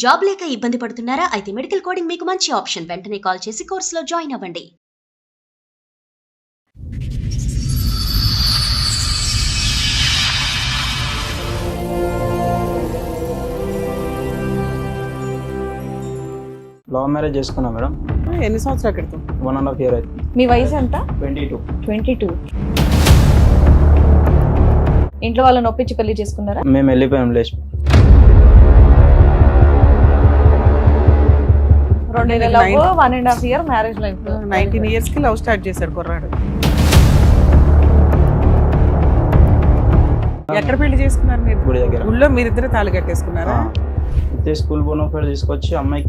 Job లేక ఇబ్బంది పడుతున్నారా? అయితే మెడికల్ కోడింగ్ మీకు మంచి ఆప్షన్. వెంటనే కాల్ చేసి కోర్సులో జాయిన్ అవ్వండి. లవ్ మ్యారేజ్ చేసుకున్నా మేడం. ఎన్ని సంవత్సరాల క్రితం? 1.5 year అవుతుంది. మీ వయసు ఎంత? 22. 22. ఇంట్లో వాళ్ళని ఒప్పించి పెళ్లి చేసుకున్నారా? మేము వెళ్ళిపోయాం లేచి. 2 years love, 1.5 year marriage life. 19 years కి లవ్ స్టార్ట్ చేశాడు కుర్రాడు. ఎక్కడ పెళ్లి చేసుకున్నారు మీరు? గుడి దగ్గర. ఊళ్ళో మీరిద్దరు తాళి కట్టేసుకున్నారా? అయితే స్కూల్ బోనోఫైడ్ తీసుకొచ్చి అమ్మాయికి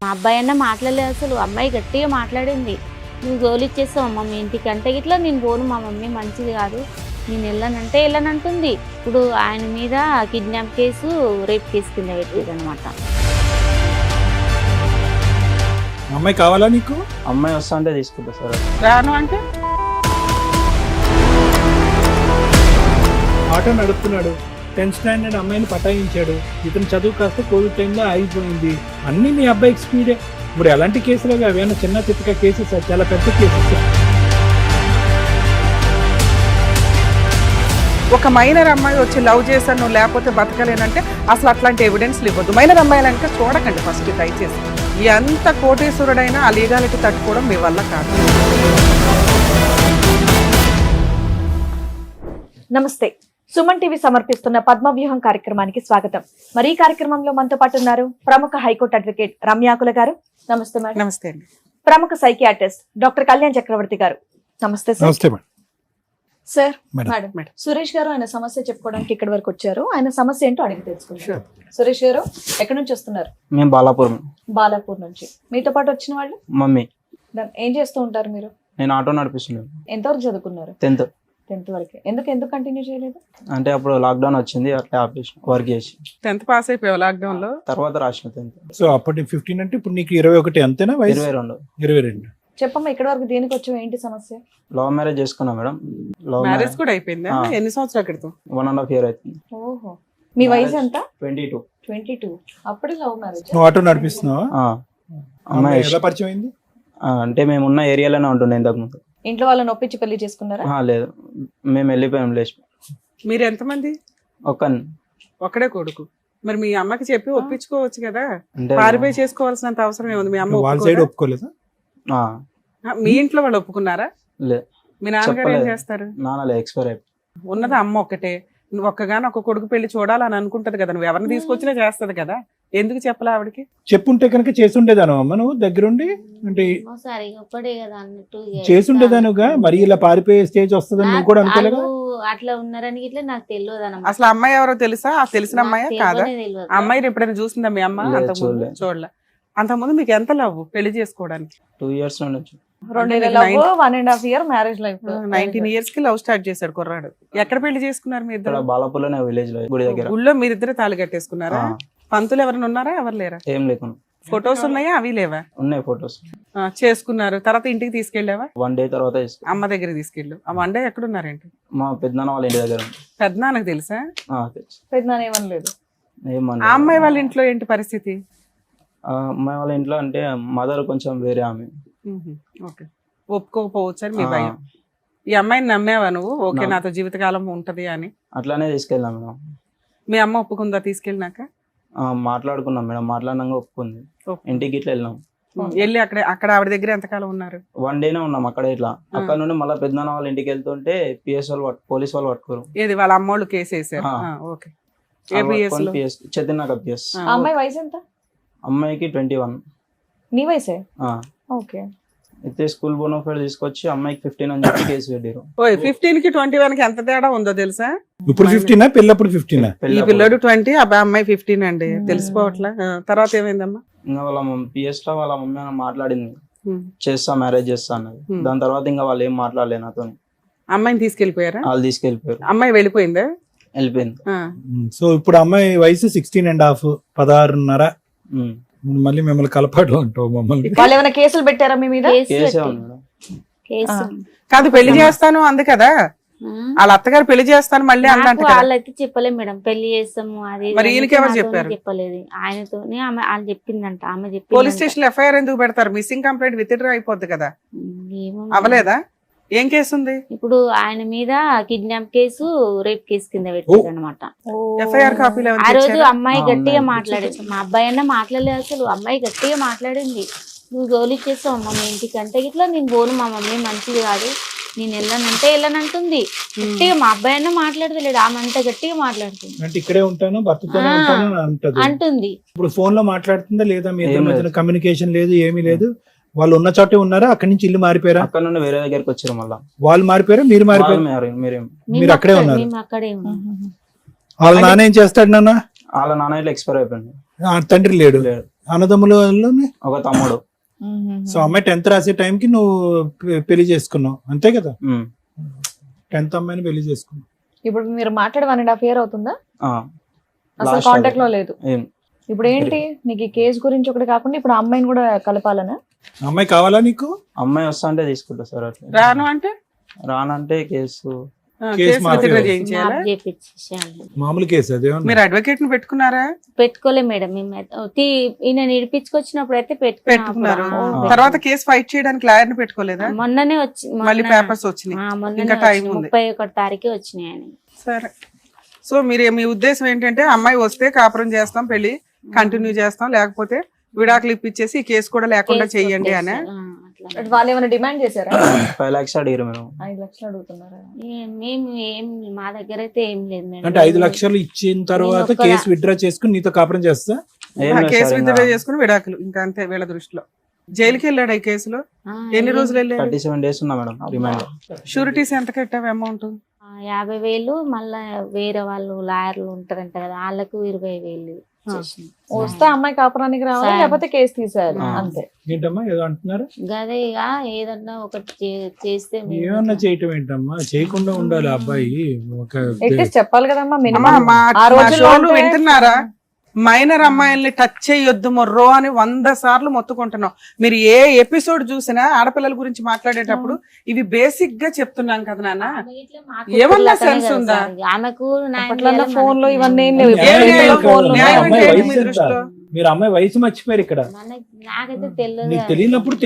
మా అబ్బాయి అన్న మాట్లాడలేదు, అసలు అమ్మాయి గట్టిగా మాట్లాడింది. నువ్వు గోలిచ్చేస్తావు అమ్మ మీ ఇంటికి అంటే ఇట్లా నేను పోను, మా మమ్మీ మంచిది కాదు, నేను వెళ్ళనంటే వెళ్ళనంటుంది. ఇప్పుడు ఆయన మీద కిడ్నాప్ కేసు, రేప్ కేసు కింద పెట్టేది అనమాట. అమ్మాయి కావాలా నీకు? అమ్మాయి వస్తా అంటే తీసుకుంటా సార్. రాను అంటే ఆటో నడుపుతున్నాడు, 10th standard అమ్మాయిని పటాయించాడు. ఇతను చదువు కాస్త కోవిడ్ టైంలో ఆగిపోయింది. అన్ని మీ అబ్బాయికి స్పీడే. ఇప్పుడు ఎలాంటి కేసులు అవి? అవేనా చిన్న చిత్తక కేసెస్? చాలా పెద్ద కేసెస్. ఒక మైనర్ అమ్మాయి వచ్చి లవ్ చేశాను నువ్వు లేకపోతే బతకలేనంటే అసలు అట్లాంటి ఎవిడెన్స్లు ఇవ్వద్దు. మైనర్ అమ్మాయిలంటే చూడకండి ఫస్ట్ దయచేసి. ఎంత కోటీశ్వరుడైనా ఆ లీగాలిటీ తట్టుకోవడం మీ వల్ల కాదు. నమస్తే, సుమన్ టీవీ సమర్పిస్తున్న పద్మవ్యూహం కార్యక్రమానికి స్వాగతం. మరి ఈ కార్యక్రమంలో మనతో పాటు ఉన్నారు ప్రముఖ హైకోర్టు అడ్వకేట్ రమ్యాకుల గారు. నమస్తే మేడం. నమస్తే అండి. ప్రముఖ సైకియాట్రిస్ట్ డాక్టర్ కళ్యాణ్ చక్రవర్తి గారు. నమస్తే సార్. నమస్తే madam. Sir, madam. Madam Suresh గారు ఆయన సమస్య చెప్పుకోవడానికి ఇక్కడి వరకు వచ్చారు. ఆయన సమస్య ఏంటో అడిగి తెలుసుకుంటారు. సురేష్ గారు ఎక్కడి నుంచి వస్తున్నారు? మేము బాలాపూర్. బాలాపూర్ నుంచి. మీతో పాటు వచ్చిన వాళ్ళు? మమ్మీ. ఏం చేస్తూ ఉంటారు మీరు? నేను ఆటో నడిపిస్తున్నాను. ఎంతవరకు చదువుకున్నారు? 10th వరకు. ఎందుకు కంటిన్యూ చేయలేదు? అంటే అప్పుడు లాక్డౌన్ వచ్చింది, అట్లా ఆపేసి వర్క్ చేసి. 10th పాస్ అయిపోయావు లాక్డౌన్ లో? తర్వాత రాసిన 10th. సో అప్పటి 15 అంటే ఇప్పుడు నీకు 21 అంతేనా వయసు? 22. 22. చెప్పమ్మా, ఇక్కడ వరకు దేనికి వచ్చావు, ఏంటి సమస్య? లవ్ మ్యారేజ్ చేసుకున్నా మేడం. లవ్ మ్యారేజ్ కూడా అయిపోయిందా? ఎన్ని సంవత్సరాల క్రితం? 1.5 year అవుతుంది. ఓహో, మీ వయసు ఎంత? 22. 22. అప్పుడే లవ్ మ్యారేజ్. నువ్వు ఆటో నడిపిస్తున్నావా? అమ్మాయి ఎలా పరిచయం అయింది? అంటే మేము ఉన్న ఏరియాలోనే ఉంటుండే ఇంతకు ముందు. ఇంట్లో వాళ్ళని ఒప్పించి పెళ్లి చేసుకున్నారా? లేదు, మేము వెళ్ళిపోయాం లేచి. మీరు ఎంతమంది? ఒక్కడే కొడుకు. మరి మీ అమ్మకి చెప్పి ఒప్పించుకోవచ్చు కదా. అంటే పారిపోయి చేసుకోవాల్సినంత అవసరం ఏముంది? మీ అమ్మ వాళ్ళ సైడ్ ఒప్పుకోదా? ఒప్పుకోలేదా? మీ ఇంట్లో వాళ్ళు ఒప్పుకున్నారా? లేదు. మీ నాన్నగారు ఏం చెప్పలేదు. చేస్తారు? నాన్నలే ఎక్స్పైర్ అయిపోయి. ఉన్నది అమ్మ ఒక్కటే. నువ్వు ఒక్కగాని ఒక కొడుకు పెళ్లి చూడాలని అనుకుంటది కదా. నువ్వు ఎవరిని తీసుకొచ్చినా చేస్తది కదా. ఎందుకు చెప్పలే ఆవిడకి? చెప్పుంటే కనుక చేసుండేదాను అమ్మ, నువ్వు దగ్గరుండి అంటే సరే ఒక్కడే కదా అన్నట్టు చేసుండేదానుగా. మరి ఇలా పారిపోయే స్టేజ్ వస్తుందని నువ్వు కూడా అనుకోలేగా? అట్లా ఉన్నారని ఇట్లా నాకు తెలియదు. అసలు అమ్మాయి ఎవరో తెలుసా? ఆ తెలిసిన అమ్మాయా కాదా? అమ్మాయిని ఎప్పుడైనా చూసిందా మీ అమ్మ? లేదు, అంతకుముందు చూడలే. అంతకుముందు మీకు ఎంత లవ్ పెళ్లి చేసుకోవడానికి? 2 years నుంచి. 2 years love, 1.5 year marriage life. 19 years కి లవ్ స్టార్ట్ చేశాడు కుర్రాడు. ఎక్కడ పెళ్లి చేసుకున్నారు మీ ఇక్కడ ఇద్దరు? బాలాపూర్లోనే విలేజ్ లో, గుడి దగ్గర. ఊళ్ళో మీరిద్దరు తాళి కట్టేసుకున్నారా? పంతులు ఎవరైనా ఉన్నారా? ఎవరు లేరా? ఏం లేకుండా. ఫొటోస్ ఉన్నాయా? అవి లేవా? ఉన్నాయి ఫొటోస్. చేసుకున్నారు. తర్వాత ఇంటికి తీసుకెళ్ళావా? 1 day తర్వాత అమ్మ దగ్గర తీసుకెళ్ళు. ఆ 1 day ఎక్కడున్నారేంటి? మా పెద్దనాన్న వాళ్ళ ఇంటి దగ్గర ఉంది. పెద్దనాన్నకు తెలుసా? తెలుసు. పెద్దనాన్న ఏమనలేదు. ఆ అమ్మాయి వాళ్ళ ఇంట్లో ఏంటి పరిస్థితి? అమ్మాయి వాళ్ళ ఇంట్లో అంటే మదర్ కొంచెం వేరే ఆమె. ఓకే, ఒప్పుకోకపోవచ్చు అని మీ భయం. ఈ అమ్మాయిని నమ్మేవా నువ్వు? ఓకే, నాతో జీవితకాలం ఉంటది అని. అట్లానే తీసుకెళ్ళాం మేడం. మీ అమ్మ ఒప్పుకుందా తీసుకెళ్ళినాక? మాట్లాడుకున్నాం మేడం, మాట్లాడినాక ఒప్పుకుంది. ఇంటికి ఇట్లా వెళ్ళినాం. వెళ్ళి అక్కడ ఆవిడ దగ్గర ఎంతకాలం ఉన్నారు? 1 day ఉన్నాం అక్కడ. ఇట్లా అక్కడ నుండి మళ్ళీ పెద్దనాన్న వాళ్ళ ఇంటికి వెళ్తుంటే PS వాళ్ళు పోలీస్ వాళ్ళు పట్టుకోరు. ఏది వాళ్ళ అమ్మోళ్ళు కేసు వేసారు? ఓకే. చెత్తినాక PS. అమ్మాయి వయసు ఎంత? అమ్మాయికి 21. నీ వయసే? ఓకే. అయితే స్కూల్ బోనోఫైడ్ తీసుకొచ్చి అమ్మాయికి 15 అని చెప్పి కేసు పెట్టారు. 15 కి 21 కి ఎంత తేడా ఉందో తెలుసా? ఇప్పుడు 15 పెళ్ళప్పుడు 15. ఈ పిల్లడు 20, అమ్మాయి 15 అండి. తెలిసిపోవట్లా. తర్వాత ఏమైందమ్మా? ఇంకా వాళ్ళ PS లో వాళ్ళ మమ్మీ మాట్లాడింది, చేస్తా మ్యారేజ్ చేస్తా అన్నది. దాని తర్వాత ఇంకా వాళ్ళు ఏం మాట్లాడలేదు నాతో. అమ్మాయిని తీసుకెళ్లిపోయారా? వాళ్ళు తీసుకెళ్లిపోయారు. అమ్మాయి వెళ్ళిపోయిందా? వెళ్ళిపోయింది. సో ఇప్పుడు అమ్మాయి వయసు 16.5, 16.5. మళ్ళీ మిమ్మల్ని కలపాడు అంటావు మమ్మల్ని. వాళ్ళు ఏమైనా కేసులు పెట్టారా మీ మీద? కేసే ఉంది మేడం. కేసు కాదు, పెళ్లి చేస్తాను అంది కదా. వాళ్ళ అత్తగారు పెళ్లి చేస్తాను మళ్ళీ అందంట కదా. వాళ్ళైతే చెప్పలేదు మేడం, పెళ్లి చేస్తాము అది ఇది మరి అని ఈయనకి ఎవరు నాతోనే చెప్పారు? చెప్పలేదు, ఆయనతోనే ఆమె వాళ్ళు చెప్పిందంట. ఆమె పోలీస్ చెప్పింది స్టేషన్ లో ఎఫ్ఐఆర్ ఎందుకు పెడతారు? మిస్సింగ్ కంప్లైంట్ విత్డ్రా అయిపోద్ది కదా. అవలేదా? ఏం కేసు ఉంది? ఇప్పుడు ఆయన మీద కిడ్నాప్ కేసు, రేప్ కేసు కింద పెట్టారు అనమాట. ఎఫ్ఐఆర్ కాపీలు ఆ రోజు అమ్మాయి ఆ, గట్టిగా ఉన్నాయి. మాట్లాడింది, మా అబ్బాయి అన్న మాట్లాడలేదు అసలు. అమ్మాయి గట్టిగా మాట్లాడింది, నువ్వు గోలు ఇచ్చేస్తావు మా ఇంటికి అంటే ఇట్లా నేను పోను, మా మమ్మీ మంచిది కాదు, నేను వెళ్ళనంటే వెళ్ళనంటుంది. గట్టిగా మా అబ్బాయి అన్న మాట్లాడతలేడు, ఆమె అంత గట్టిగా మాట్లాడుతుంది. అంటే ఇక్కడే ఉంటాను, భర్తతోనే ఉంటాను అని అంటది. అంటుంది. ఇప్పుడు ఫోన్ లో మాట్లాడుతుందా లేదా? మీ ఇద్దరి ఏం మధ్యన లేదు. కమ్యూనికేషన్ లేదు, ఏమీ లేదు. వాళ్ళు ఉన్న చోటే ఉన్నారా? అక్కడి నుంచి ఇల్లు మారిపోయారా? అక్కడ నుండి వేరే దగ్గరికి వచ్చారు మళ్ళా. వాళ్ళు మారిపోయారా, మీరు మారిపోయారు? మీరేం మీరు అక్కడే ఉన్నారు. మేము అక్కడే ఉన్నాం. వాళ్ళ నాన్న ఏం చేస్తాడు నాన్న? వాళ్ళ నాన్న ఇట్లా ఎక్స్పైర్ అయిపోయింది. తండ్రి లేడు. లేడు. అన్నదమ్ములు ఒక తమ్ముడు. సో అమ్మాయి 10th రాసే టైంకి నువ్వు పెళ్లి చేసుకున్నావు అంతే కదా? ఉమ్. 10th అమ్మాయిని పెళ్లి చేసుకున్నావు. ఇప్పుడు మీరు మాట్లాడి 1.5 year అవుతుందా? ఆ. అసలు Last కాంటాక్ట్ లో అదే. లేదు. ఏం ఇప్పుడు ఏంటి నీకు ఈ కేసు గురించి ఒకటి కాకుండా ఇప్పుడు ఆ అమ్మాయిని కూడా కలపాలనా? అమ్మాయి కావాలా నీకు? అమ్మాయి వస్తా అంటే తీసుకుంటా సార్. అట్లా రాను అంటే రానంటే కేసు కేసు కేసు మాఫీ విత్డ్రా అవుతుంది. చేయించాలా? మాకు చేపించేయాలి. మామూలు కేసు అదే. మీరు అడ్వకేట్ ని పెట్టుకున్నారా? పెట్టుకోలే మేడం, మేము ఈయన ఇడిపించుకొచ్చినప్పుడు అయితే పెట్టుకున్నారు. ఆ. తర్వాత కేసు ఫైట్ చేయడానికి లాయర్ ని పెట్టుకోలేదా? మొన్ననే వచ్చి మళ్ళీ పేపర్స్ వచ్చినాయి. ఇంకా టైం ఉంది. 31 తారీఖే వచ్చినాయి ఆయన. సరే. సో మీరు మీ ఉద్దేశం ఏంటంటే అమ్మాయి వస్తే కాపురం చేస్తాం, పెళ్లి కంటిన్యూ చేస్తాం, లేకపోతే విడాకులు ఇప్పించేసి ఈ కేసు కూడా లేకుండా చెయ్యండి అని. వాళ్ళు ఏమైనా డిమాండ్ చేశారా? 5 lakhs అడిగారు మేము. 5 లక్షలు అడుగుతున్నారా? మేము ఏం మా దగ్గర అయితే ఏం లేదు మేడం. అంటే 5 లక్షలు ఇచ్చిన తర్వాత నేను ఒక్క- కేసు విత్డ్రా చేసుకుని నీతో కాపురం చేస్తా. ఏం లేదు కేసు సార్, విత్డ్రా ఇంకా చేసుకుని విడాకులు, ఇంకా అంతే వీళ్ళ దృష్టిలో. జైలుకి వెళ్ళాడు ఈ కేసులో. ఎన్ని రోజులు వెళ్ళాడు? 37 days ఉన్నా మేడం రిమాండ్. షూరిటీస్ ఎంత కట్టావు అమౌంట్? 50,000 మళ్ళా వేరే వాళ్ళు లాయర్లు ఉంటారంట కదా, వాళ్ళకు 20,000 ఇచ్చేసింది. వస్తే అమ్మాయి కాపురానికి రావాలి, సరే. లేకపోతే కేసు తీసేయాలి ఆ. అంతే. ఏంటమ్మా ఏదో అంటున్నారు? గదే ఇక ఏదన్నా ఒకటి చేస్తే మేము ఏమన్నా చేయటం ఏంటమ్మా? చేయకుండా ఉండాలి ఆ అబ్బాయి. ఒక అట్లీస్ట్ చెప్పాలి కదమ్మా అమ్మా, మినిమం. మా ఆ మా రోజుల్లో షోలు అంటే- వింటున్నారా? మైనర్ అమ్మాయిల్ని టచ్ చేయొద్దు మొర్రో అని 100 సార్లు మొత్తుకుంటున్నాం. మీరు ఏ ఎపిసోడ్ చూసినా ఆడపిల్లల గురించి మాట్లాడేటప్పుడు ఇవి బేసిక్ గా చెప్తున్నాం కదా నాన్న. ఆమె ఇట్లా మాకు ఏమన్నా పిల్లకనే sense కదా ఉందా? సార్. ఆమెకు న్యాయం అప్పట్లో చేయాలి, ఫోన్ లో మనకి ఇవన్నీ ఏం న్యాయం లేవు. ఏం ఇప్పుడు లేదు. అయితే ఫోన్లు ఉన్నాయి. న్యాయం అమ్మాయి ఏంటి వయసు మీ ఎంత? దృష్టిలో? మీరు అమ్మాయి వయసు మర్చిపోయారు ఇక్కడ. నాకైతే తెలియదు. నీకు తెలియనప్పుడు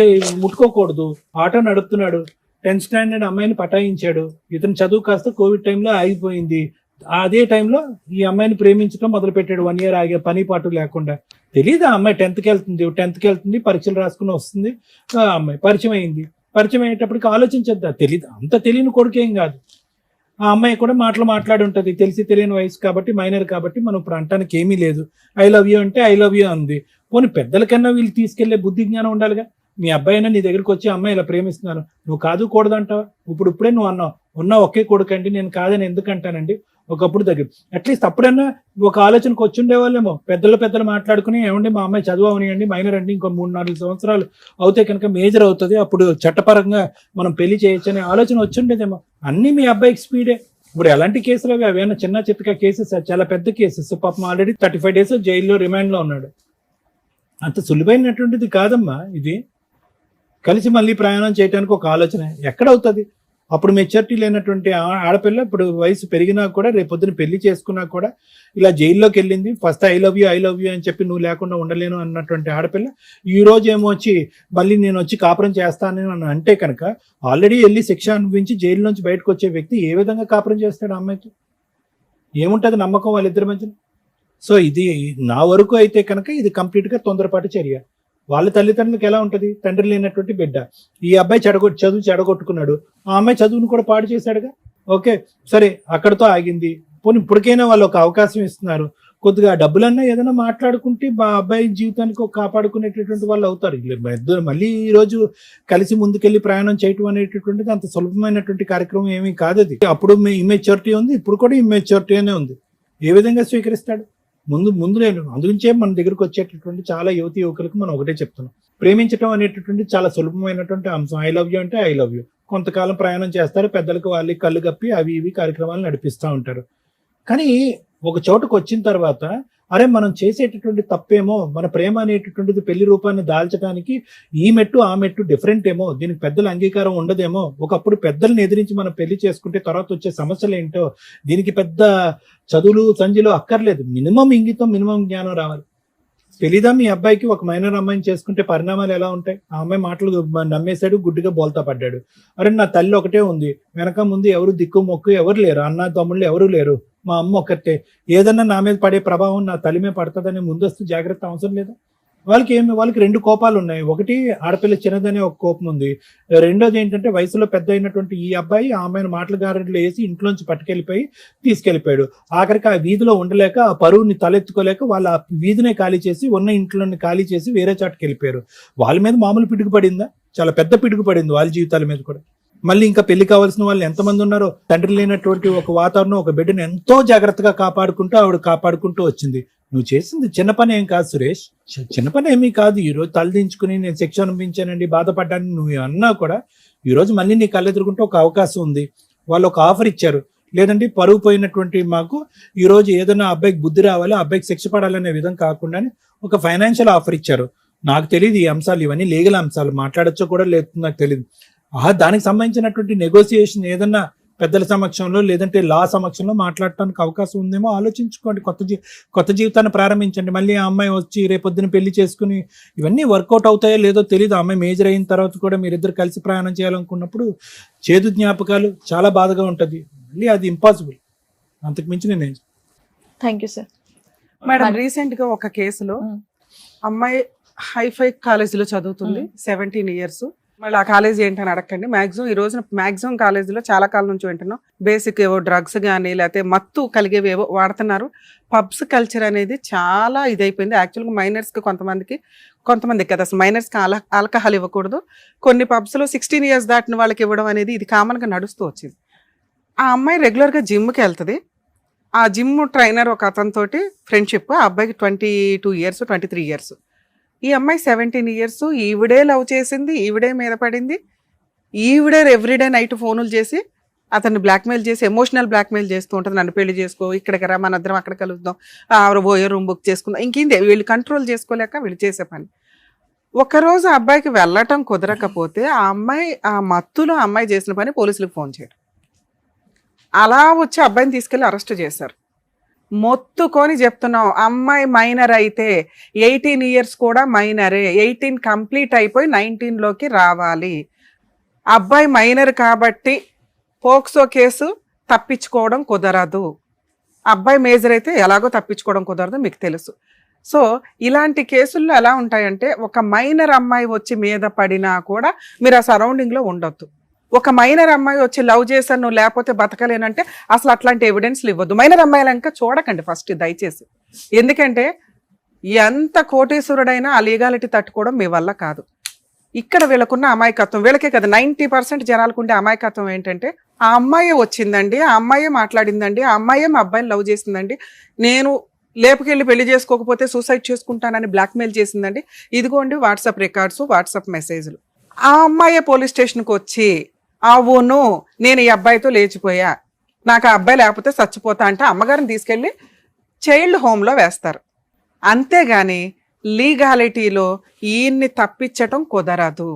ముట్టుకోకూడదు. ఆటో నడుపుతున్నాడు, 10th స్టాండర్డ్ అమ్మాయిని పటాయించాడు. ఇతను చదువు కాస్త కోవిడ్ టైంలో ఆగిపోయింది. అదే టైంలో ఈ అమ్మాయిని ప్రేమించడం మొదలు పెట్టాడు. 1 year ఆగే పని పాటు లేకుండా. తెలీదు ఆ అమ్మాయి 10th కి వెళ్తుంది, పరీక్షలు రాసుకుని వస్తుంది. ఆ అమ్మాయి పరిచయం అయింది. పరిచయం అయ్యేటప్పటికి ఆలోచించద్దా? తెలీదు, అంత తెలియని కొడుకేం కాదు. ఆ అమ్మాయి కూడా మాట్లాడి ఉంటది. తెలిసి తెలియని వయసు కాబట్టి, మైనర్ కాబట్టి మనం ఇప్పుడు అంటానికి ఏమీ లేదు. ఐ లవ్ యూ అంటే ఐ లవ్ యూ అంది. పోనీ పెద్దలకన్నా వీళ్ళు తీసుకెళ్లే బుద్ధి జ్ఞానం ఉండాలిగా. మీ అబ్బాయి అయినా నీ దగ్గరికి వచ్చి అమ్మాయి ఇలా ప్రేమిస్తున్నాను, నువ్వు కాదు కూడదంటావా? ఇప్పుడే నువ్వు అన్నావు, ఉన్నా ఒకే కొడుకండి, నేను కాదని ఎందుకంటానండి. ఒకప్పుడు దగ్గర అట్లీస్ట్ అప్పుడన్నా ఒక ఆలోచనకు వచ్చి ఉండేవాళ్ళేమో. పెద్దలు మాట్లాడుకుని, ఏమండి మా అమ్మాయి చదువు అవనియండి, మైనర్ అండి, ఇంకో 3-4 సంవత్సరాలు అవుతే కనుక మేజర్ అవుతుంది, అప్పుడు చట్టపరంగా మనం పెళ్లి చేయొచ్చు అనే ఆలోచన వచ్చి ఉండేదేమో. అన్ని మీ అబ్బాయికి స్పీడే. ఇప్పుడు ఎలాంటి కేసులు అవి? అవేనా చిన్న చిత్తక కేసెస్? చాలా పెద్ద కేసెస్. పాపం ఆల్రెడీ 35 days జైల్లో రిమాండ్ లో ఉన్నాడు. అంత సులువైనటువంటిది కాదమ్మా ఇది. కలిసి మళ్ళీ ప్రయాణం చేయడానికి ఒక ఆలోచన ఎక్కడవుతుంది? అప్పుడు మెచ్యూరిటీ లేనటువంటి ఆడపిల్ల ఇప్పుడు వయసు పెరిగినా కూడా, రేపొద్దున పెళ్లి చేసుకున్నా కూడా ఇలా జైల్లోకి వెళ్ళింది. ఫస్ట్ ఐ లవ్ యూ అని చెప్పి నువ్వు లేకుండా ఉండలేను అన్నటువంటి ఆడపిల్ల ఈ రోజు ఏమో వచ్చి మళ్ళీ నేను వచ్చి కాపురం చేస్తాను అని అంటే కనుక, ఆల్రెడీ వెళ్ళి శిక్ష అనుభవించి జైలు నుంచి బయటకు వచ్చే వ్యక్తి ఏ విధంగా కాపురం చేస్తాడు? అమ్మాయికి ఏముంటది నమ్మకం వాళ్ళిద్దరి మధ్యన? సో ఇది నా వరకు అయితే కనుక ఇది కంప్లీట్ గా తొందరపాటు చర్య. వాళ్ళ తల్లిదండ్రులకు ఎలా ఉంటది? తండ్రి లేనటువంటి బిడ్డ. ఈ అబ్బాయి చదువు చెడగొట్టుకున్నాడు, ఆ అమ్మాయి చదువును కూడా పాడు చేశాడుగా. ఓకే సరే, అక్కడతో ఆగింది. పోనీ ఇప్పటికైనా వాళ్ళు ఒక అవకాశం ఇస్తున్నారు. కొద్దిగా డబ్బులన్నా ఏదైనా మాట్లాడుకుంటే మా అబ్బాయి జీవితానికి కాపాడుకునేటటువంటి వాళ్ళు అవుతారు. మళ్ళీ ఈ రోజు కలిసి ముందుకెళ్లి ప్రయాణం చేయటం అనేటటువంటిది అంత సులభమైనటువంటి కార్యక్రమం ఏమీ కాదు. అది అప్పుడు ఇమ్మెచ్యూరిటీ ఉంది, ఇప్పుడు కూడా ఇమ్మెచ్యూరిటీ అనే ఉంది. ఏ విధంగా స్వీకరిస్తాడు? ముందు నేను అందుగురించే మన దగ్గరకు వచ్చేటటువంటి చాలా యువతి యువకులకు మనం ఒకటే చెప్తున్నాం, ప్రేమించడం అనేటటువంటి చాలా సులభమైనటువంటి అంశం. ఐ లవ్ యూ అంటే ఐ లవ్ యూ. కొంతకాలం ప్రయాణం చేస్తారు, పెద్దలకు వాళ్ళకి కళ్ళు కప్పి అవి ఇవి కార్యక్రమాలు నడిపిస్తూ ఉంటారు. కానీ ఒక చోటుకు వచ్చిన తర్వాత అరే మనం చేసేటటువంటి తప్పేమో, మన ప్రేమ అనేటటువంటిది పెళ్లి రూపాన్ని దాల్చడానికి ఈ మెట్టు ఆ మెట్టు డిఫరెంట్ ఏమో, దీనికి పెద్దల అంగీకారం ఉండదేమో, ఒకప్పుడు పెద్దల్ని ఎదిరించి మనం పెళ్లి చేసుకుంటే తర్వాత వచ్చే సమస్యలు ఏంటో, దీనికి పెద్ద చదువులు సంజులు అక్కర్లేదు, మినిమం ఇంగితం మినిమం జ్ఞానం రావాలి. తెలీదా మీ అబ్బాయికి ఒక మైనర్ అమ్మాయిని చేసుకుంటే పరిణామాలు ఎలా ఉంటాయి? ఆ అమ్మాయి మాటలు నమ్మేశాడు, గుడ్డిగా బోల్తా పడ్డాడు. అరే నా తల్లి ఒకటే ఉంది, వెనక ముందు ఎవరు దిక్కు మొక్కు ఎవరు లేరు, అన్న తమ్ముళ్ళు ఎవరు లేరు, మా అమ్మ ఒక్కటే, ఏదన్నా నా మీద పడే ప్రభావం నా తల్లి మీద పడుతుందని ముందస్తు జాగ్రత్త అవసరం లేదా? వాళ్ళకి రెండు కోపాలు ఉన్నాయి. ఒకటి ఆడపిల్ల చిన్నదనే ఒక కోపం ఉంది, రెండోది ఏంటంటే వయసులో పెద్ద అయినటువంటి ఈ అబ్బాయి ఆ అమ్మాయిని మాటల గారెడ్లు వేసి ఇంట్లోంచి పట్టుకెళ్ళిపోయి తీసుకెళ్లిపోయాడు. ఆఖరికి ఆ వీధిలో ఉండలేక, ఆ పరువుని తలెత్తుకోలేక వాళ్ళ ఆ వీధినే ఖాళీ చేసి ఉన్న ఇంట్లోని ఖాళీ చేసి వేరే చాటుకి వెళ్ళిపోయారు. వాళ్ళ మీద మామూలు పిడుగు పడిందా? చాలా పెద్ద పిడుగు పడింది వాళ్ళ జీవితాల మీద కూడా. మళ్ళీ ఇంకా పెళ్లి కావాల్సిన వాళ్ళు ఎంతమంది ఉన్నారో, తండ్రి లేనటువంటి ఒక వాతావరణం, ఒక బిడ్డను ఎంతో జాగ్రత్తగా ఆవిడ కాపాడుకుంటూ వచ్చింది. నువ్వు చేసింది చిన్న పని ఏం కాదు సురేష్, చిన్న పని ఏమీ కాదు. ఈరోజు తలదించుకుని నేను శిక్ష అనుభవించానండి, బాధపడ్డాను నువ్వు అన్నా కూడా ఈరోజు మళ్ళీ నీ కళ్ళెదురుకుంటే ఒక అవకాశం ఉంది. వాళ్ళు ఒక ఆఫర్ ఇచ్చారు, లేదంటే పరుగు పోయినటువంటి మాకు ఈరోజు ఏదైనా అబ్బాయికి బుద్ధి రావాలి, అబ్బాయికి శిక్ష పడాలనే విధం కాకుండా ఒక ఫైనాన్షియల్ ఆఫర్ ఇచ్చారు. నాకు తెలియదు ఈ అంశాలు, ఇవన్నీ లీగల్ అంశాలు, మాట్లాడచ్చో కూడా లేదు నాకు తెలియదు. దానికి సంబంధించినటువంటి నెగోసియేషన్ ఏదన్నా పెద్దల సమక్షంలో లేదంటే లా సమక్షంలో మాట్లాడటానికి అవకాశం ఉందేమో ఆలోచించుకోండి. కొత్త జీవితాన్ని ప్రారంభించండి. మళ్ళీ ఆ అమ్మాయి వచ్చి రేపొద్దున పెళ్లి చేసుకుని ఇవన్నీ వర్కౌట్ అవుతాయో లేదో తెలియదు. ఆ అమ్మాయి మేజర్ అయిన తర్వాత కూడా మీరిద్దరు కలిసి ప్రయాణం చేయాలనుకున్నప్పుడు చేదు జ్ఞాపకాలు చాలా బాధగా ఉంటుంది. మళ్ళీ అది ఇంపాసిబుల్, అంతకు మించి నేను. Thank you sir. Madam, recent గా ఒక కేసులో అమ్మాయి హైఫై కాలేజీలో చదువుతుంది, 17 years. మళ్ళీ ఆ కాలేజీ ఏంటని అడగండి. మాక్సిమం ఈ రోజున మాక్సిమం కాలేజీలో చాలా కాలం నుంచి వింటున్నాం, బేసిక్ ఏవో డ్రగ్స్ కానీ లేకపోతే మత్తు కలిగేవి ఏవో వాడుతున్నారు. పబ్స్ కల్చర్ అనేది చాలా ఇదైపోయింది. యాక్చువల్గా మైనర్స్కి కొంతమంది కదా, అసలు మైనర్స్కి ఆల్కహాల్ ఇవ్వకూడదు. కొన్ని పబ్స్లో 16 years దాటిన వాళ్ళకి ఇవ్వడం అనేది ఇది కామన్గా నడుస్తూ వచ్చింది. ఆ అమ్మాయి రెగ్యులర్గా జిమ్కి వెళ్తుంది. ఆ జిమ్ ట్రైనర్ ఒక అతనితోటి ఫ్రెండ్షిప్. ఆ అబ్బాయికి 22 years 23 years. ఈ అమ్మాయి 17 years. ఈవిడే లవ్ చేసింది, ఈవిడే మీద పడింది, ఈవిడే ఎవ్రీడే నైట్ ఫోనులు చేసి అతన్ని బ్లాక్మెయిల్ చేసి ఎమోషనల్ బ్లాక్మెయిల్ చేస్తూ ఉంటుంది. నన్ను పెళ్లి చేసుకో, ఇక్కడికి రా, మన ఇద్దరం అక్కడ కలుద్దాం, పోయే రూమ్ బుక్ చేసుకుందాం. ఇంకేంది, వీళ్ళు కంట్రోల్ చేసుకోలేక వీళ్ళు చేసే పని. ఒకరోజు ఆ అబ్బాయికి వెళ్ళటం కుదరకపోతే ఆ అమ్మాయి ఆ మత్తులో అమ్మాయి చేసిన పని పోలీసులకు ఫోన్ చేయడం, అలా వచ్చి అబ్బాయిని తీసుకెళ్లి అరెస్ట్ చేశారు. మొత్తుకొని చెప్తున్నాం, అమ్మాయి మైనర్ అయితే 18 years కూడా మైనరే, 18 కంప్లీట్ అయిపోయి 19లోకి రావాలి. అబ్బాయి మైనర్ కాబట్టి పోక్సో కేసు తప్పించుకోవడం కుదరదు. అబ్బాయి మేజర్ అయితే ఎలాగో తప్పించుకోవడం కుదరదు, మీకు తెలుసు. సో ఇలాంటి కేసుల్లో ఎలా ఉంటాయంటే, ఒక మైనర్ అమ్మాయి వచ్చి మీద పడినా కూడా మీరు ఆ సరౌండింగ్లో ఉండొద్దు. ఒక మైనర్ అమ్మాయి వచ్చి లవ్ చేశాను నువ్వు లేకపోతే బతకలేనంటే అసలు అట్లాంటి ఎవిడెన్స్లు ఇవ్వద్దు. మైనర్ అమ్మాయిలంక చూడకండి ఫస్ట్, దయచేసి. ఎందుకంటే ఎంత కోటీశ్వరుడైనా ఆ లీగాలిటీ తట్టుకోవడం మీ వల్ల కాదు. ఇక్కడ వీళ్ళకున్న అమాయకత్వం, వీళ్ళకే కదా 90% జనాలకు ఉండే అమాయకత్వం ఏంటంటే, ఆ అమ్మాయే వచ్చిందండి, ఆ అమ్మాయే మాట్లాడిందండి, ఆ అమ్మాయే మా అబ్బాయిని లవ్ చేసిందండి, నేను లేపుకెళ్ళి పెళ్లి చేసుకోకపోతే సూసైడ్ చేసుకుంటానని బ్లాక్మెయిల్ చేసిందండి, ఇదిగోండి వాట్సాప్ రికార్డ్స్, వాట్సాప్ మెసేజ్లు. ఆ అమ్మాయే పోలీస్ స్టేషన్కి వచ్చి అవును నేను ఈ అబ్బాయితో లేచిపోయా, నాకు ఆ అబ్బాయి లేకపోతే చచ్చిపోతా అంటే అమ్మగారిని తీసుకెళ్ళి చైల్డ్ హోమ్లో వేస్తారు. అంతేగాని లీగాలిటీలో ఈయన్ని తప్పించటం కుదరదు.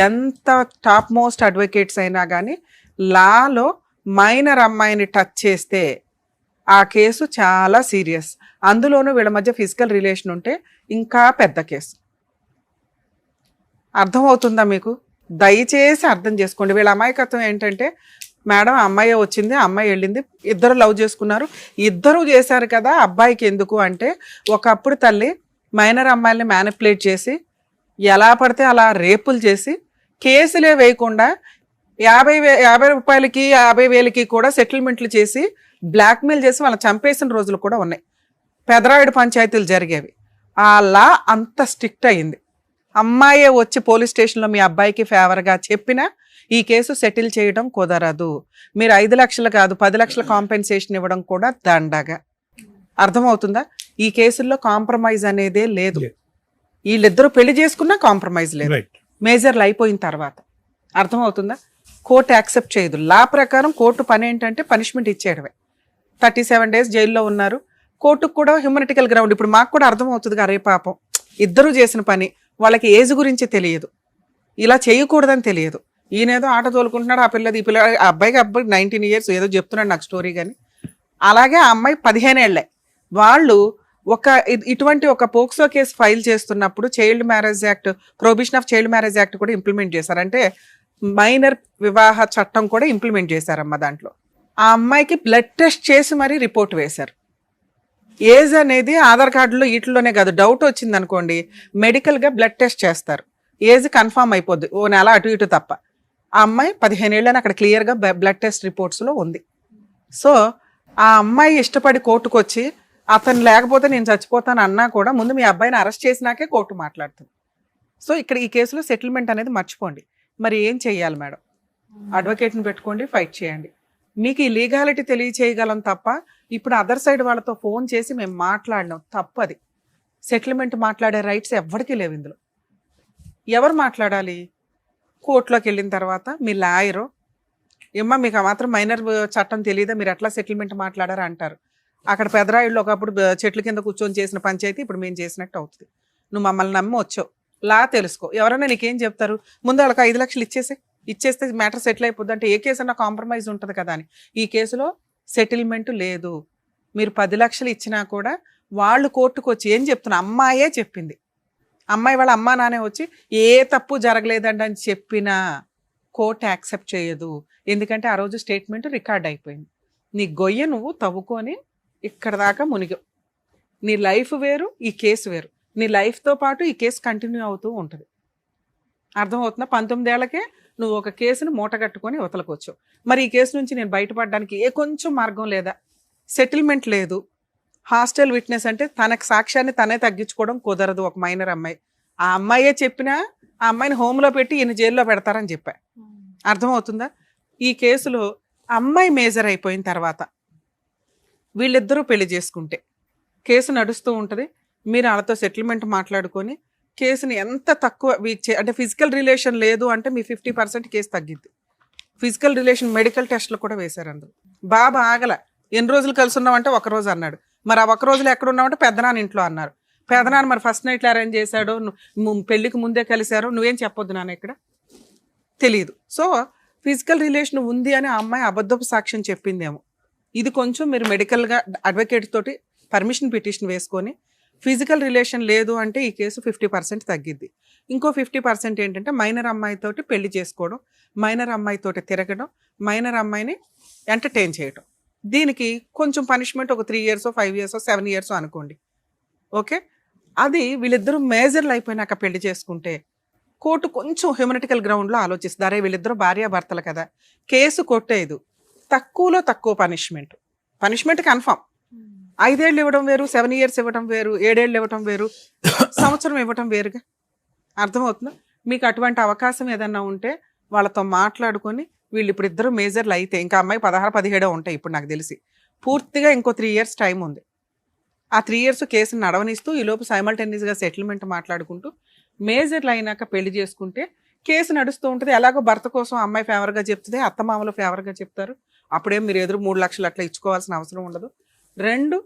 ఎంత టాప్ మోస్ట్ అడ్వకేట్స్ అయినా కానీ లాలో మైనర్ అమ్మాయిని టచ్ చేస్తే ఆ కేసు చాలా సీరియస్. అందులోనూ వీళ్ళ మధ్య ఫిజికల్ రిలేషన్ ఉంటే ఇంకా పెద్ద కేసు. అర్థమవుతుందా మీకు? దయచేసి అర్థం చేసుకోండి. వీళ్ళ అమాయకత్వం ఏంటంటే, మేడం అమ్మాయి వచ్చింది, అమ్మాయి వెళ్ళింది, ఇద్దరు లవ్ చేసుకున్నారు, ఇద్దరు చేశారు కదా, అబ్బాయికి ఎందుకు అంటే, ఒకప్పుడు తల్లి మైనర్ అమ్మాయిల్ని మ్యానిపులేట్ చేసి ఎలా పడితే అలా రేపులు చేసి కేసులే వేయకుండా 50 రూపాయలకి 50,000కి కూడా సెటిల్మెంట్లు చేసి బ్లాక్మెయిల్ చేసి వాళ్ళని చంపేసిన రోజులు కూడా ఉన్నాయి. పెదరాయుడు పంచాయతీలు జరిగేవి. ఆ లా అంత స్ట్రిక్ట్ అయింది. అమ్మాయే వచ్చి పోలీస్ స్టేషన్లో మీ అబ్బాయికి ఫేవర్గా చెప్పినా ఈ కేసు సెటిల్ చేయడం కుదరదు. మీరు 5 లక్షలు కాదు 10 లక్షల కాంపెన్సేషన్ ఇవ్వడం కూడా దండగా. అర్థమవుతుందా? ఈ కేసుల్లో కాంప్రమైజ్ అనేదే లేదు. వీళ్ళిద్దరూ పెళ్లి చేసుకున్నా కాంప్రమైజ్ లేదు, మేజర్లు అయిపోయిన తర్వాత. అర్థమవుతుందా? కోర్టు యాక్సెప్ట్ చేయదు. లా ప్రకారం కోర్టు పని ఏంటంటే పనిష్మెంట్ ఇచ్చేయడమే. 37 days జైల్లో ఉన్నారు, కోర్టుకు కూడా హ్యూమనిటికల్ గ్రౌండ్. ఇప్పుడు మాకు కూడా అర్థం అవుతుంది అరే పాపం ఇద్దరు చేసిన పని, వాళ్ళకి ఏజ్ గురించి తెలియదు, ఇలా చేయకూడదని తెలియదు. ఈయనేదో ఆట తోలుకుంటున్నాడు, ఆ పిల్లది ఈ పిల్ల, ఆ అబ్బాయికి 19 years ఏదో చెప్తున్నాడు నాకు స్టోరీ. కానీ అలాగే ఆ అమ్మాయి 15 ఏళ్లే. వాళ్ళు ఇటువంటి ఒక పోక్సో కేసు ఫైల్ చేస్తున్నప్పుడు child marriage act, prohibition of child marriage act కూడా ఇంప్లిమెంట్ చేశారు. అంటే మైనర్ వివాహ చట్టం కూడా ఇంప్లిమెంట్ చేశారమ్మ. దాంట్లో ఆ అమ్మాయికి బ్లడ్ టెస్ట్ చేసి మరీ రిపోర్ట్ వేశారు. ఏజ్ అనేది ఆధార్ కార్డులో వీటిలోనే కాదు, డౌట్ వచ్చింది అనుకోండి మెడికల్గా బ్లడ్ టెస్ట్ చేస్తారు, ఏజ్ కన్ఫామ్ అయిపోద్ది, ఓ నెల అటు ఇటు తప్ప. ఆ అమ్మాయి 15 ఏళ్ళని అక్కడ క్లియర్గా బ్లడ్ టెస్ట్ రిపోర్ట్స్లో ఉంది. సో ఆ అమ్మాయి ఇష్టపడి కోర్టుకు వచ్చి అతను లేకపోతే నేను చచ్చిపోతాను అన్నా కూడా ముందు మీ అబ్బాయిని అరెస్ట్ చేసినాకే కోర్టు మాట్లాడుతుంది. సో ఇక్కడ ఈ కేసులో సెటిల్మెంట్ అనేది మర్చిపోండి. మరి ఏం చెయ్యాలి మేడం? అడ్వకేట్ని పెట్టుకోండి, ఫైట్ చేయండి. మీకు ఈ లీగాలిటీ తెలియచేయగలం తప్ప ఇప్పుడు అదర్ సైడ్ వాళ్ళతో ఫోన్ చేసి మేము మాట్లాడినాం తప్పది. సెటిల్మెంట్ మాట్లాడే రైట్స్ ఎవరికి లేవు ఇందులో. ఎవరు మాట్లాడాలి? కోర్టులోకి వెళ్ళిన తర్వాత మీ లాయరు ఏమ్మా మీకు ఆ మాత్రం మైనర్ చట్టం తెలియదా, మీరు ఎట్లా సెటిల్మెంట్ మాట్లాడారా అంటారు. అక్కడ పెదరాయిళ్ళు ఒకప్పుడు చెట్ల కింద కూర్చొని చేసిన పంచాయతీ ఇప్పుడు మేము చేసినట్టు అవుతుంది. నువ్వు మమ్మల్ని నమ్మి వచ్చావు, లా తెలుసుకో. ఎవరైనా నీకేం చెప్తారు? ముందు వాళ్ళకి 5 లక్షలు ఇచ్చేస్తే మ్యాటర్ సెటిల్ అయిపోద్ది అంటే ఏ కేసు అన్నా కాంప్రమైజ్ ఉంటుంది కదా అని. ఈ కేసులో సెటిల్మెంట్ లేదు. మీరు 10 లక్షలు ఇచ్చినా కూడా వాళ్ళు కోర్టుకు వచ్చి ఏం చెప్తున్నా, అమ్మాయే చెప్పింది, అమ్మాయి వాళ్ళ అమ్మా నానే వచ్చి ఏ తప్పు జరగలేదండి అని చెప్పినా కోర్టు యాక్సెప్ట్ చేయదు. ఎందుకంటే ఆ రోజు స్టేట్మెంట్ రికార్డ్ అయిపోయింది. నీ గొయ్య నువ్వు తవ్వుకొని ఇక్కడ దాకా మునిగావు. నీ లైఫ్ వేరు, ఈ కేసు వేరు. నీ లైఫ్తో పాటు ఈ కేసు కంటిన్యూ అవుతూ ఉంటుంది. అర్థమవుతుందా? 19 ఏళ్లకే నువ్వు ఒక కేసును మూటగట్టుకొని వతలకొచ్చావు. మరి ఈ కేసు నుంచి నేను బయటపడడానికి ఏ కొంచెం మార్గం లేదా? సెటిల్మెంట్ లేదు. హాస్టల్ విట్నెస్ అంటే తనకు సాక్ష్యాన్ని తనే తగ్గించుకోవడం కుదరదు. ఒక మైనర్ అమ్మాయి, ఆ అమ్మాయే చెప్పినా ఆ అమ్మాయిని హోమ్లో పెట్టి ఈయన జైల్లో పెడతారని చెప్పా. అర్థమవుతుందా? ఈ కేసులో అమ్మాయి మేజర్ అయిపోయిన తర్వాత వీళ్ళిద్దరూ పెళ్లి చేసుకుంటే కేసు నడుస్తూ ఉంటుంది. మీరు వాళ్ళతో సెటిల్మెంట్ మాట్లాడుకొని కేసుని ఎంత తక్కువ అంటే ఫిజికల్ రిలేషన్ లేదు అంటే మీ 50% కేసు తగ్గిద్ది. ఫిజికల్ రిలేషన్ మెడికల్ టెస్ట్లు కూడా వేశారు అందులో. బాబా ఆగల, ఎన్ని రోజులు కలిసి ఉన్నామంటే 1 రోజు అన్నాడు. మరి ఆ 1 రోజులు ఎక్కడ ఉన్నామంటే పెద్దనాన్న ఇంట్లో అన్నారు. పెద్దనాన్న మరి ఫస్ట్ నైట్లు అరేంజ్ చేశాడు, పెళ్లికి ముందే కలిశారు, నువ్వేం చెప్పొద్దు నాన్న ఇక్కడ తెలియదు. సో ఫిజికల్ రిలేషన్ ఉంది అని ఆ అమ్మాయి అబద్ధపు సాక్ష్యం చెప్పిందేమో. ఇది కొంచెం మీరు మెడికల్గా అడ్వకేట్ తోటి పర్మిషన్ పిటిషన్ వేసుకొని ఫిజికల్ రిలేషన్ లేదు అంటే ఈ కేసు 50% తగ్గిద్ది. ఇంకో 50% ఏంటంటే మైనర్ అమ్మాయితోటి పెళ్లి చేసుకోవడం, మైనర్ అమ్మాయితోటి తిరగడం, మైనర్ అమ్మాయిని ఎంటర్టైన్ చేయడం. దీనికి కొంచెం పనిష్మెంట్ ఒక 3 years 5 years 7 years అనుకోండి. ఓకే, అది వీళ్ళిద్దరూ మేజర్లు అయిపోయినాక పెళ్లి చేసుకుంటే కోర్టు కొంచెం హ్యూమనిటికల్ గ్రౌండ్లో ఆలోచిస్తుంది. అరే వీళ్ళిద్దరూ భార్యాభర్తలు కదా, కేసు కొట్టేదు, తక్కువలో తక్కువ పనిష్మెంట్ కన్ఫామ్. 5 ఏళ్ళు ఇవ్వడం వేరు, 7 years ఇవ్వడం వేరు, 7 ఏళ్ళు ఇవ్వడం వేరు, సంవత్సరం ఇవ్వడం వేరుగా. అర్థమవుతుందా? మీకు అటువంటి అవకాశం ఏదన్నా ఉంటే వాళ్ళతో మాట్లాడుకొని వీళ్ళు ఇప్పుడు ఇద్దరు మేజర్లు అయితే ఇంకా అమ్మాయి 16-17 ఉంటాయి ఇప్పుడు నాకు తెలిసి. పూర్తిగా ఇంకో 3 years టైం ఉంది. ఆ 3 years కేసుని నడవనిస్తూ ఈలోపు సైమల్టేనియస్గా సెటిల్మెంట్ మాట్లాడుకుంటూ మేజర్లు అయినాక పెళ్లి చేసుకుంటే కేసు నడుస్తూ ఉంటుంది. ఎలాగో భర్త కోసం అమ్మాయి ఫేవర్గా చెప్తుంది, అత్తమామలు ఫేవర్గా చెప్తారు. అప్పుడేం మీరు ఎదురు 3 లక్షలు అట్లా ఇచ్చుకోవాల్సిన అవసరం ఉండదు. 2,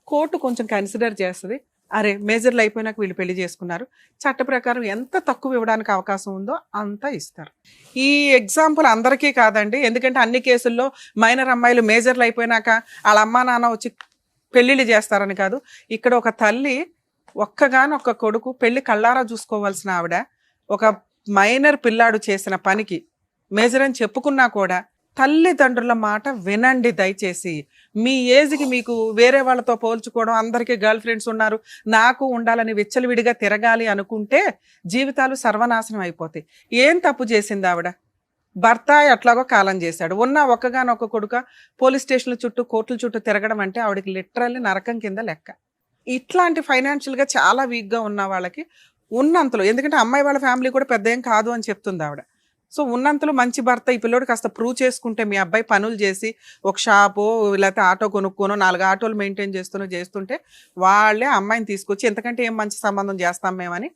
కోర్టు కొంచెం కన్సిడర్ చేస్తుంది. అరే మేజర్లు అయిపోయినాక వీళ్ళు పెళ్లి చేసుకున్నారు, చట్ట ప్రకారం ఎంత తక్కువ ఇవ్వడానికి అవకాశం ఉందో అంతా ఇస్తారు. ఈ ఎగ్జాంపుల్ అందరికీ కాదండి, ఎందుకంటే అన్ని కేసుల్లో మైనర్ అమ్మాయిలు మేజర్లు అయిపోయినాక వాళ్ళ అమ్మా నాన్న వచ్చి పెళ్ళిళ్ళు చేస్తారని కాదు. ఇక్కడ ఒక తల్లి ఒక్కగానొక్క కొడుకు పెళ్లి కళ్ళారా చూసుకోవాల్సిన ఆవిడ ఒక మైనర్ పిల్లాడు చేసిన పనికి మేజర్ అని చెప్పుకున్నా కూడా తల్లిదండ్రుల మాట వినండి దయచేసి. మీ ఏజ్కి మీకు వేరే వాళ్ళతో పోల్చుకోవడం, అందరికీ గర్ల్ ఫ్రెండ్స్ ఉన్నారు నాకు ఉండాలని విచ్చలవిడిగా తిరగాలి అనుకుంటే జీవితాలు సర్వనాశనం అయిపోతాయి. ఏం తప్పు చేసింది ఆవిడ? భర్త ఎట్లాగో కాలం చేశాడు, ఉన్న ఒక్కగానొక్క కొడుక పోలీస్ స్టేషన్ల చుట్టూ కోర్టుల చుట్టూ తిరగడం అంటే ఆవిడకి లిటరల్లీ నరకం కింద లెక్క. ఇట్లాంటి ఫైనాన్షియల్గా చాలా వీక్గా ఉన్న వాళ్ళకి ఉన్నంతలో, ఎందుకంటే అమ్మాయి వాళ్ళ ఫ్యామిలీ కూడా పెద్ద ఏం కాదు అని చెప్తుంది ఆవిడ. సో ఉన్నంతలో మంచి భర్త ఈ పిల్లోడు కాస్త ప్రూవ్ చేసుకుంటే మీ అబ్బాయి పనులు చేసి ఒక షాపు లేకపోతే ఆటో కొనుక్కోనో 4 ఆటోలు మెయింటైన్ చేస్తుంటే వాళ్ళే అమ్మాయిని తీసుకొచ్చి ఎంతకంటే ఏం మంచి సంబంధం చేస్తాం మేమని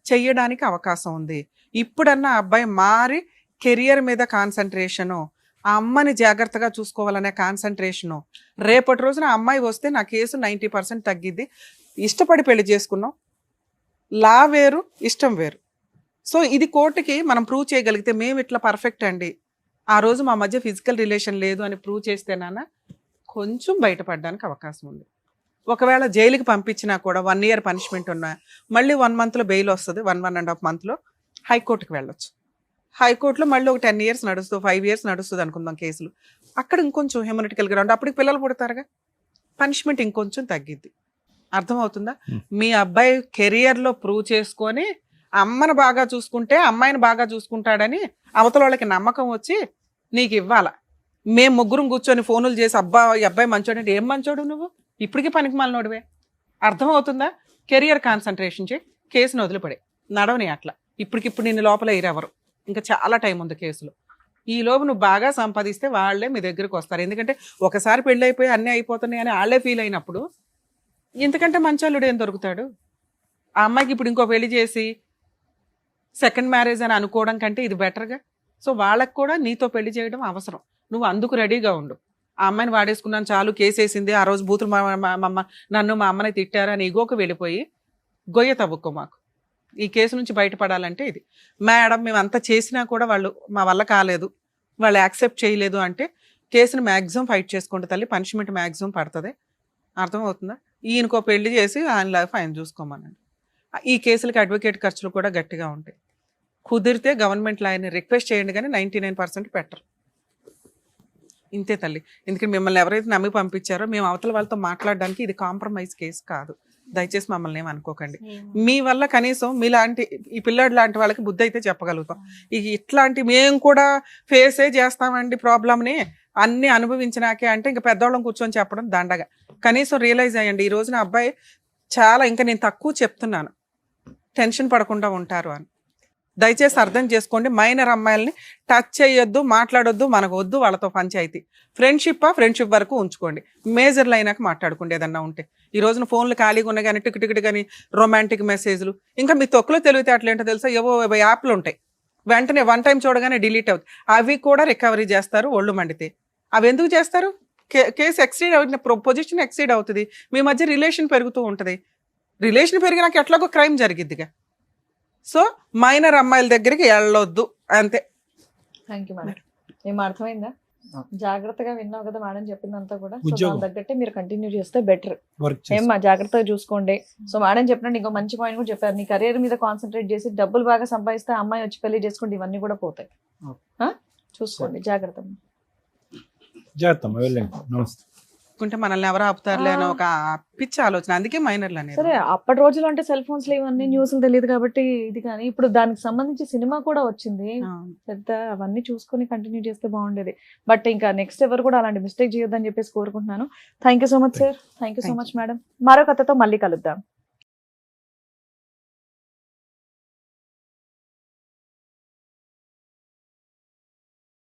చెయ్యడానికి అవకాశం ఉంది. ఇప్పుడన్నా అబ్బాయి మారి కెరియర్ మీద కాన్సన్ట్రేషను, ఆ అమ్మని జాగ్రత్తగా చూసుకోవాలనే కాన్సన్ట్రేషను. రేపటి రోజున ఆ అమ్మాయి వస్తే నా కేసు 90% తగ్గిద్ది. ఇష్టపడి పెళ్లి చేసుకున్నాం, లా వేరు ఇష్టం వేరు. సో ఇది కోర్టుకి మనం ప్రూవ్ చేయగలిగితే మేము ఇట్లా పర్ఫెక్ట్ అండి, ఆ రోజు మా మధ్య ఫిజికల్ రిలేషన్ లేదు అని ప్రూవ్ చేస్తేనా కొంచెం బయటపడడానికి అవకాశం ఉంది. ఒకవేళ జైలుకి పంపించినా కూడా 1 year పనిష్మెంట్ ఉన్నా మళ్ళీ 1 monthలో బెయిల్ వస్తుంది, 1.5 monthలో హైకోర్టుకి వెళ్ళొచ్చు. హైకోర్టులో మళ్ళీ ఒక 10 years నడుస్తుంది, 5 years నడుస్తుంది అనుకుందాం కేసులు. అక్కడ ఇంకొంచెం హ్యూమనిటికల్ గ్రౌండ్, అప్పటికి పిల్లలు పుడతారుగా, పనిష్మెంట్ ఇంకొంచెం తగ్గిద్ది. అర్థమవుతుందా? మీ అబ్బాయి కెరియర్లో ప్రూవ్ చేసుకొని అమ్మను బాగా చూసుకుంటే అమ్మాయిని బాగా చూసుకుంటాడని అవతల వాళ్ళకి నమ్మకం వచ్చి నీకు ఇవ్వాల. మేము ముగ్గురం కూర్చొని ఫోనులు చేసి ఈ అబ్బాయి మంచోడు అంటే ఏం మంచోడు నువ్వు, ఇప్పటికీ పనికి మాలినోడివే. అర్థమవుతుందా? కెరియర్ కాన్సన్ట్రేషన్ చేయి, కేసును వదిలిపడే, నడవని అట్లా. ఇప్పటికిప్పుడు నిన్ను లోపల ఇరెవరు, ఇంకా చాలా టైం ఉంది కేసులో. ఈ లోపు నువ్వు బాగా సంపాదిస్తే వాళ్ళే మీ దగ్గరకు వస్తారు. ఎందుకంటే ఒకసారి పెళ్ళి అయిపోయి అన్నీ అయిపోతున్నాయి అని వాళ్ళే ఫీల్ అయినప్పుడు ఇంతకంటే మంచోళ్ళుడు ఏం దొరుకుతాడు? ఆ అమ్మాయికి ఇప్పుడు ఇంకో పెళ్లి చేసి సెకండ్ మ్యారేజ్ అని అనుకోవడం కంటే ఇది బెటర్గా. సో వాళ్ళకు కూడా నీతో పెళ్లి చేయడం అవసరం, నువ్వు అందుకు రెడీగా ఉండు. ఆ అమ్మాయిని వాడేసుకున్నాను చాలు, కేసేసింది, ఆ రోజు బూతులు నన్ను మా అమ్మని తిట్టారు అని ఇగోకు వెళ్ళిపోయి గొయ్య తవ్వుకో. మాకు ఈ కేసు నుంచి బయటపడాలంటే ఇది. మేడం మేము అంతా చేసినా కూడా వాళ్ళు మా వల్ల కాలేదు, వాళ్ళు యాక్సెప్ట్ చేయలేదు అంటే కేసును మ్యాక్సిమం ఫైట్ చేసుకోండి తల్లి, పనిష్మెంట్ మ్యాక్సిమం పడుతుంది. అర్థమవుతుందా? ఈయనకో పెళ్లి చేసి ఆయన లైఫ్ ఆయన చూసుకోమనండి. ఈ కేసులకి అడ్వకేట్ ఖర్చులు కూడా గట్టిగా ఉంటాయి. కుదిరితే గవర్నమెంట్ లాయర్ని రిక్వెస్ట్ చేయండి, కానీ 99% పెట్టరు. ఇంతే తల్లి. ఎందుకంటే మిమ్మల్ని ఎవరైతే నమ్మి పంపించారో మేము అవతల వాళ్ళతో మాట్లాడడానికి ఇది కాంప్రమైజ్ కేసు కాదు. దయచేసి మమ్మల్ని ఏమి అనుకోకండి. మీ వల్ల కనీసం మీలాంటి ఈ పిల్లాడు లాంటి వాళ్ళకి బుద్ధి అయితే చెప్పగలుగుతాం. ఇట్లాంటి మేము కూడా ఫేసే చేస్తామండి ప్రాబ్లమ్ని, అన్ని అనుభవించినాకే అంటే ఇంకా పెద్దవాళ్ళం కూర్చొని చెప్పడం దండగా. కనీసం రియలైజ్ అయ్యండి, ఈ రోజున అబ్బాయి చాలా, ఇంకా నేను తక్కువ చెప్తున్నాను, టెన్షన్ పడకుండా ఉంటారు అని. దయచేసి అర్థం చేసుకోండి. మైనర్ అమ్మాయిల్ని టచ్ చేయొద్దు, మాట్లాడొద్దు, మనకు వద్దు వాళ్ళతో పంచాయితీ. ఫ్రెండ్షిప్ వరకు ఉంచుకోండి, మేజర్లు అయినాక మాట్లాడుకోండి ఏదన్నా ఉంటే. ఈ రోజున ఫోన్లు ఖాళీగా ఉన్నాయి కానీ టిక్ కానీ రొమాంటిక్ మెసేజ్లు, ఇంకా మీ తొక్కులో తెలివితే అట్లేంటో తెలుసా, ఏవో యాప్లు ఉంటాయి, వెంటనే 1 time చూడగానే డిలీట్ అవుతాయి. అవి కూడా రికవరీ చేస్తారు ఒళ్ళు మండితే. అవి ఎందుకు చేస్తారు? కేసు ఎక్సీడ్ అవుతుంది, పొజిషన్ ఎక్సీడ్ అవుతుంది, మీ మధ్య రిలేషన్ పెరుగుతూ ఉంటుంది. రిలేషన్ పెరిగినాక ఎట్లాగో క్రైమ్ జరిగిద్దిగా. సో మైనర్ అమ్మాయిల దగ్గరికి వెళ్ళొద్దు, అంతే. Thank you madam. ఏం అర్థమైందా? జాగ్రత్తగా విన్నావు కదా మేడం చెప్పిందంతా కూడా. సో ఉద్యోగం. దాని తగ్గట్టే మీరు కంటిన్యూ చేస్తే బెటర్. వర్క్ ఏమ్మా జాగ్రత్తగా చూసుకోండి. సో మేడం చెప్పినట్టు ఇంకో మంచి పాయింట్ కూడా చెప్పారు, నీ కెరీర్ మీద కాన్సన్ట్రేట్ చేసి డబ్బులు బాగా సంపాదిస్తే అమ్మాయి వచ్చి పెళ్లి చేసుకుంటే ఇవన్నీ కూడా పోతాయి. చూసుకోండి, జాగ్రత్త. చేస్తాం, వెళ్ళండి. నమస్తే. అనుకుంటే మనల్ని ఎవరు ఆపుతారులే అని ఒక పిచ్చి ఆలోచన, అందుకే మైనర్లు అనేది. సరే, అప్పటి రోజులు అంటే సెల్ ఫోన్స్ లో ఇవన్నీ న్యూస్లు తెలియదు కాబట్టి ఇది, కానీ ఇప్పుడు దానికి సంబంధించి సినిమా కూడా వచ్చింది పెద్ద, అవన్నీ చూసుకొని కంటిన్యూ చేస్తే బాగుండేది. బట్ ఇంకా నెక్స్ట్ ఎవరు కూడా అలాంటి మిస్టేక్ చేయొద్దని చెప్పేసి కోరుకుంటున్నాను. Thank you so much sir. Thank you so much madam. మరో కథతో మళ్ళీ కలుద్దాం.